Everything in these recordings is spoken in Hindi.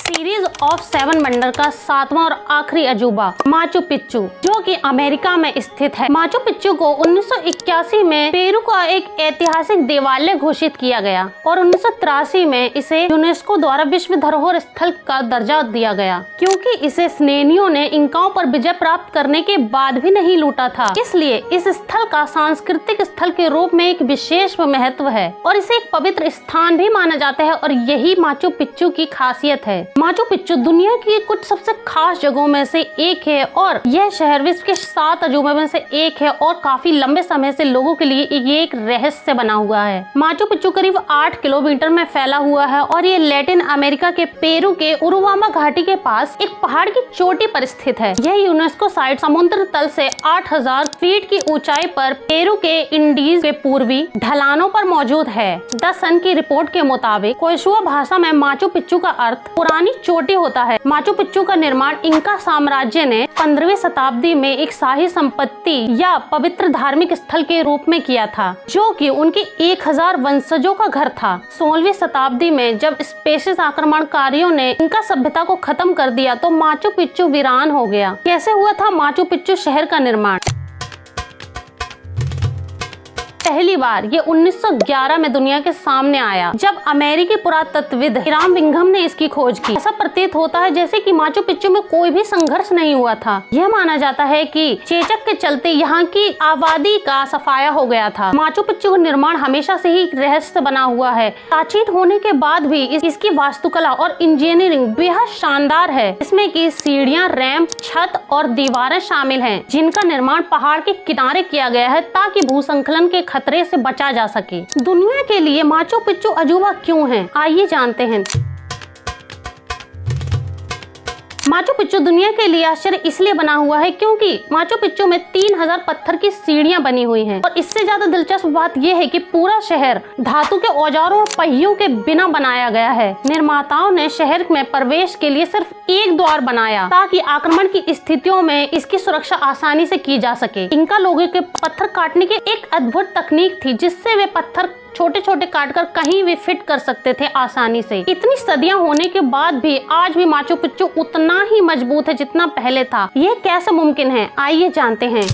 सीरीज ऑफ 7 वंडर का 7वां और आखिरी अजूबा माचू पिच्चू, जो कि अमेरिका में स्थित है। माचू पिच्चू को 1981 में पेरू का एक ऐतिहासिक देवालय घोषित किया गया और 1983 में इसे यूनेस्को द्वारा विश्व धरोहर स्थल का दर्जा दिया गया, क्योंकि इसे स्पेनियों ने इंकाओं पर विजय प्राप्त करने के बाद भी नहीं लूटा था। इसलिए इस स्थल का सांस्कृतिक स्थल के रूप में एक विशेष महत्व है और इसे एक पवित्र स्थान भी माना जाता है और यही माचू पिच्चू की खासियत है। माचू पिच्चू दुनिया की कुछ सबसे खास जगहों में से एक है और यह शहर विश्व के 7 अजूबों में से एक है और काफी लंबे समय से लोगों के लिए ये एक रहस्य बना हुआ है। माचू पिच्चू करीब 8 किलोमीटर में फैला हुआ है और ये लैटिन अमेरिका के पेरू के उरुवामा घाटी के पास एक पहाड़ की चोटी पर स्थित है। यह यूनेस्को साइट समुद्र तल से 8000 फीट की ऊंचाई पर पेरू के इंडीज के पूर्वी ढलानों पर मौजूद है। द सन की रिपोर्ट के मुताबिक क्वेचुआ भाषा में माचू पिच्चू का अर्थ पुरानी चोटी होता है। माचू पिच्चू का निर्माण इंका साम्राज्य ने 15वीं शताब्दी में एक शाही संपत्ति या पवित्र धार्मिक स्थल के रूप में किया था, जो कि उनके 1000 वंशजों का घर था। 16वीं शताब्दी में जब स्पेनिश आक्रमणकारियों ने इंका सभ्यता को खत्म कर दिया तो माचू पिच्चू वीरान हो गया। कैसे हुआ था माचू पिच्चू शहर का निर्माण? पहली बार ये 1911 में दुनिया के सामने आया, जब अमेरिकी पुरातत्वविद हिराम बिंघम ने इसकी खोज की। ऐसा प्रतीत होता है जैसे कि माचू पिच्चू में कोई भी संघर्ष नहीं हुआ था। यह माना जाता है कि चेचक के चलते यहाँ की आबादी का सफाया हो गया था। माचू पिच्चू का निर्माण हमेशा से ही रहस्य बना हुआ है। प्राचीन होने के बाद भी इसकी वास्तुकला और इंजीनियरिंग बेहद शानदार है। इसमें की सीढ़ियाँ, रैंप, छत और दीवारें शामिल हैं, जिनका निर्माण पहाड़ के किनारे किया गया है ताकि भूसंकलन के खतरे से बचा जा सके। दुनिया के लिए माचू पिच्चू अजूबा क्यों है, आइए जानते हैं। माचू पिच्चू दुनिया के लिए आश्चर्य इसलिए बना हुआ है क्योंकि माचू पिच्चू में 3000 पत्थर की सीढ़ियां बनी हुई हैं और इससे ज्यादा दिलचस्प बात यह है कि पूरा शहर धातु के औजारों और पहियों के बिना बनाया गया है। निर्माताओं ने शहर में प्रवेश के लिए सिर्फ एक द्वार बनाया ताकि आक्रमण की स्थितियों में इसकी सुरक्षा आसानी से की जा सके। इंका लोगों के पत्थर काटने की एक अद्भुत तकनीक थी, जिससे वे पत्थर छोटे छोटे काटकर कहीं भी फिट कर सकते थे आसानी से। इतनी सदियां होने के बाद भी आज भी माचू पिच्चू उतना ही मजबूत है जितना पहले था। यह कैसे मुमकिन है, आइए जानते हैं।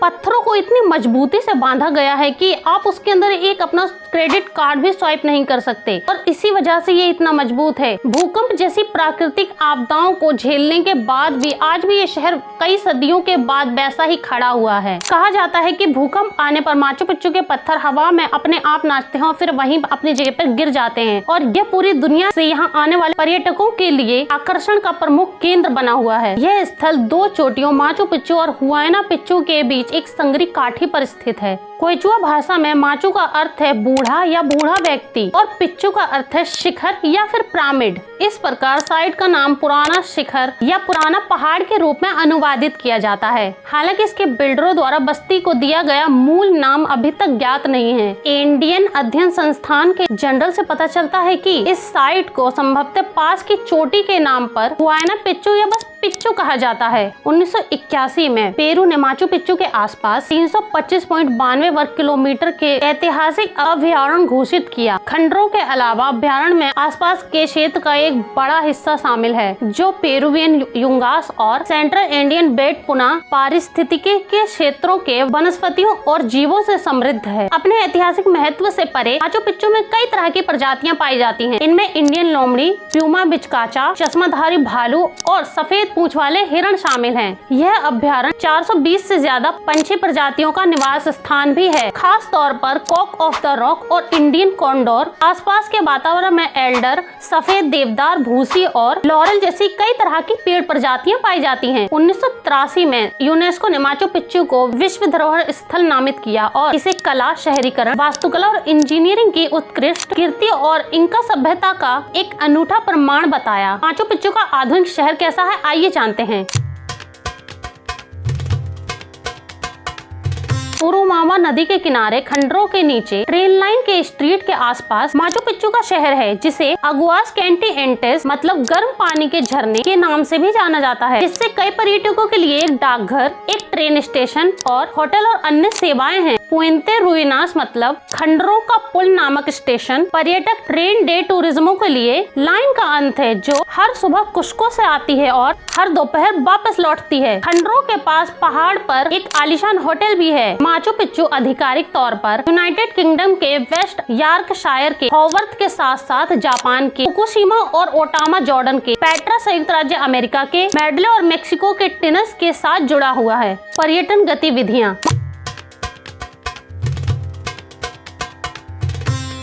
पत्थरों को इतनी मजबूती से बांधा गया है कि आप उसके अंदर एक अपना क्रेडिट कार्ड भी स्वाइप नहीं कर सकते और इसी वजह से ये इतना मजबूत है। भूकंप जैसी प्राकृतिक आपदाओं को झेलने के बाद भी आज भी ये शहर कई सदियों के बाद वैसा ही खड़ा हुआ है। कहा जाता है कि भूकंप आने पर माचू पिच्चू के पत्थर हवा में अपने आप नाचते हैं और फिर वहीं अपनी जगह पर गिर जाते हैं और यह पूरी दुनिया से यहाँ आने वाले पर्यटकों के लिए आकर्षण का प्रमुख केंद्र बना हुआ है। यह स्थल 2 चोटियों माचू पिच्चू और हुआयना पिच्चू के बीच एक संगरी काठी पर स्थित है। क्वेचुआ भाषा में माचू का अर्थ है बूढ़ा या बूढ़ा व्यक्ति और पिच्चू का अर्थ है शिखर या फिर पिरामिड। इस प्रकार साइट का नाम पुराना शिखर या पुराना पहाड़ के रूप में अनुवादित किया जाता है। हालांकि इसके बिल्डरों द्वारा बस्ती को दिया गया मूल नाम अभी तक ज्ञात नहीं है। इंडियन अध्ययन संस्थान के जर्नल से पता चलता है कि इस साइट को संभवतः पास की चोटी के नाम पर हुआयना पिच्चू या बस पिच्चू कहा जाता है। 1981 में पेरू ने माचू पिच्चू के आसपास 325.92 वर्ग किलोमीटर के ऐतिहासिक अभयारण्य घोषित किया। खंडरों के अलावा अभयारण्य में आसपास के क्षेत्र का एक बड़ा हिस्सा शामिल है, जो पेरुवियन युंगास और सेंट्रल इंडियन बेट पुनः पारिस्थितिकी के क्षेत्रों के वनस्पतियों और जीवों से समृद्ध है। अपने ऐतिहासिक महत्व से परे माचू पिच्चू में कई तरह की प्रजातियां पाई जाती हैं। इनमें इंडियन लोमड़ी, प्यूमा बिचकाचा, चश्माधारी भालू और सफेद पूंछ वाले हिरण शामिल हैं। यह अभयारण्य 420 से ज्यादा पंछी प्रजातियों का निवास स्थान भी है, खास तौर पर कॉक ऑफ द रॉक और इंडियन कॉन्डोर। आसपास के वातावरण में एल्डर, सफेद देवदार, भूसी और लॉरेल जैसी कई तरह की पेड़ प्रजातियां पाई जाती हैं। 1983 में यूनेस्को ने माचू पिच्चू को विश्व धरोहर स्थल नामित किया और इसे कला, शहरीकरण, वास्तुकला और इंजीनियरिंग की उत्कृष्ट कीर्ति और इंका सभ्यता का एक अनूठा प्रमाण बताया। माचू पिच्चू का आधुनिक शहर कैसा है, आइए जानते हैं। उरुमामा नदी के किनारे खंडरों के नीचे ट्रेन लाइन के स्ट्रीट के आसपास माचू पिच्चू का शहर है, जिसे अगुआस कैंटिएंटेस मतलब गर्म पानी के झरने के नाम से भी जाना जाता है, जिससे कई पर्यटकों के लिए एक डाकघर, एक ट्रेन स्टेशन और होटल और अन्य सेवाएं हैं। पुएंते रुइनास मतलब खंडरों का पुल नामक स्टेशन पर्यटक ट्रेन डे टूरिज्मों के लिए लाइन का अंत है, जो हर सुबह कुस्को से आती है और हर दोपहर वापस लौटती है। खंडरों के पास पहाड़ पर एक आलीशान होटल भी है। माचू पिच्चू आधिकारिक तौर पर यूनाइटेड किंगडम के वेस्ट यॉर्कशायर के हॉवर्थ के साथ साथ जापान के फुकुशिमा और ओटामा जॉर्डन के पेट्रा संयुक्त राज्य अमेरिका के मेडले और मेक्सिको के टिनस के साथ जुड़ा हुआ है। पर्यटन गतिविधियाँ।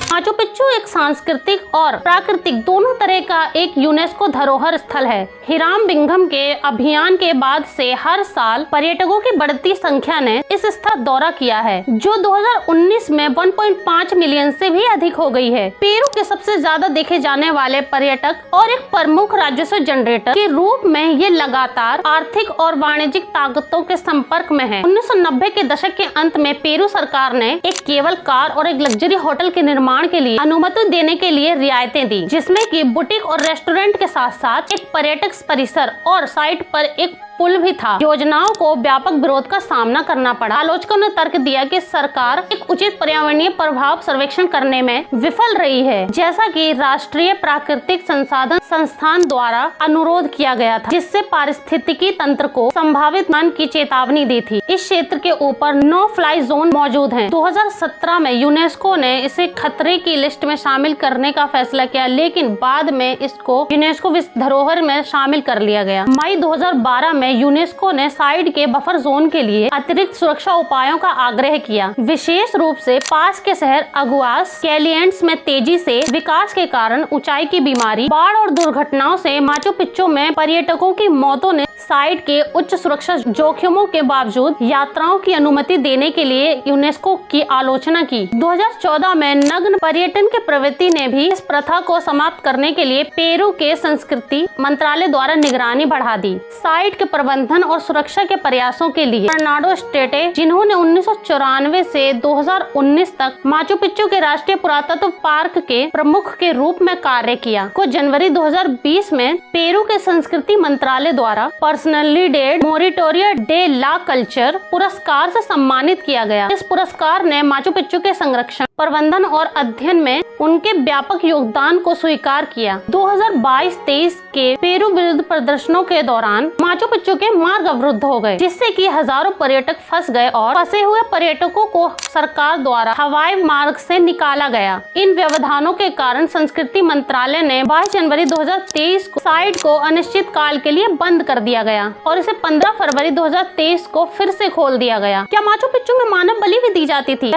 माचू पिच्चू एक सांस्कृतिक और प्राकृतिक दोनों तरह का एक यूनेस्को धरोहर स्थल है। हिराम बिंघम के अभियान के बाद से हर साल पर्यटकों की बढ़ती संख्या ने इस स्थल दौरा किया है, जो 2019 में 1.5 मिलियन से भी अधिक हो गई है। पेरू के सबसे ज्यादा देखे जाने वाले पर्यटक और एक प्रमुख राजस्व जनरेटर के रूप में ये लगातार आर्थिक और वाणिज्यिक ताकतों के संपर्क में है। 1990 के दशक के अंत में पेरू सरकार ने एक केबल कार और एक लग्जरी होटल के निर्माण के लिए अनुमति देने के लिए रियायतें दी, जिसमें कि बुटीक और रेस्टोरेंट के साथ साथ एक पर्यटक परिसर और साइट पर एक पुल भी था। योजनाओं को व्यापक विरोध का सामना करना पड़ा। आलोचकों ने तर्क दिया कि सरकार एक उचित पर्यावरणीय प्रभाव सर्वेक्षण करने में विफल रही है, जैसा कि राष्ट्रीय प्राकृतिक संसाधन संस्थान द्वारा अनुरोध किया गया था, जिससे पारिस्थितिकी तंत्र को संभावित नुकसान की चेतावनी दी थी। इस क्षेत्र के ऊपर नो फ्लाई जोन मौजूद है। 2017 में यूनेस्को ने इसे खतरे की लिस्ट में शामिल करने का फैसला किया, लेकिन बाद में इसको यूनेस्को विश्व धरोहर में शामिल कर लिया गया। मई 2012 में यूनेस्को ने साइड के बफर जोन के लिए अतिरिक्त सुरक्षा उपायों का आग्रह किया। विशेष रूप से पास के शहर अगुआस कैलिएंट्स में तेजी से विकास के कारण ऊंचाई की बीमारी, बाढ़ और दुर्घटनाओं से माचू पिच्चू में पर्यटकों की मौतों ने साइट के उच्च सुरक्षा जोखिमों के बावजूद यात्राओं की अनुमति देने के लिए यूनेस्को की आलोचना की। 2014 में नग्न पर्यटन की प्रवृत्ति ने भी इस प्रथा को समाप्त करने के लिए पेरू के संस्कृति मंत्रालय द्वारा निगरानी बढ़ा दी। साइट के प्रबंधन और सुरक्षा के प्रयासों के लिए कर्नाडो स्टेटे, जिन्होंने 1994 से 2019 तक माचू पिच्चू के राष्ट्रीय पुरातत्व पार्क के प्रमुख के रूप में कार्य किया, को जनवरी 2020 में पेरू के संस्कृति मंत्रालय द्वारा Personalidad Meritoria de la Cultura पुरस्कार से सम्मानित किया गया। इस पुरस्कार ने माचू पिच्चू के संरक्षण, प्रबंधन और अध्ययन में उनके व्यापक योगदान को स्वीकार किया। 2022-23 के पेरू विरुद्ध प्रदर्शनों के दौरान माचू पिच्चू के मार्ग अवरुद्ध हो गए, जिससे कि हजारों पर्यटक फंस गए और फंसे हुए पर्यटकों को सरकार द्वारा हवाई मार्ग से निकाला गया। इन व्यवधानों के कारण संस्कृति मंत्रालय ने 22 जनवरी 2023 को साइट को अनिश्चित काल के लिए बंद कर दिया गया और इसे 15 फरवरी 2023 को फिर से खोल दिया गया। क्या माचू पिच्चू में मानव बलि भी दी जाती थी?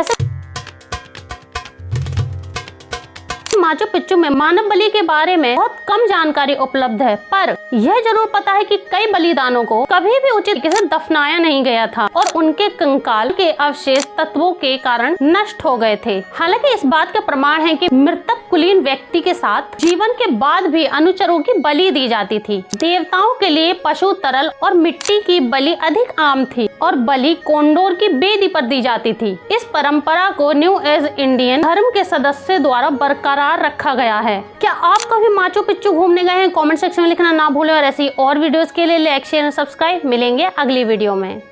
माचू पिच्चू में मानव बलि के बारे में बहुत कम जानकारी उपलब्ध है, पर यह जरूर पता है कि कई बलिदानों को कभी भी उचित तरीके से दफनाया नहीं गया था और उनके कंकाल के अवशेष तत्वों के कारण नष्ट हो गए थे। हालांकि इस बात का प्रमाण है कि मृतक कुलीन व्यक्ति के साथ जीवन के बाद भी अनुचरों की बलि दी जाती थी। देवताओं के लिए पशु, तरल और मिट्टी की बलि अधिक आम थी और बलि कोंडोर की बेदी पर दी जाती थी। इस परंपरा को न्यू एज इंडियन धर्म के सदस्य द्वारा बरकरार रखा गया है। क्या आप कभी माचू पिच्चू घूमने गए हैं? कमेंट सेक्शन में लिखना ना भूलें और ऐसी और वीडियोस के लिए लाइक, शेयर और सब्सक्राइब। मिलेंगे अगली वीडियो में।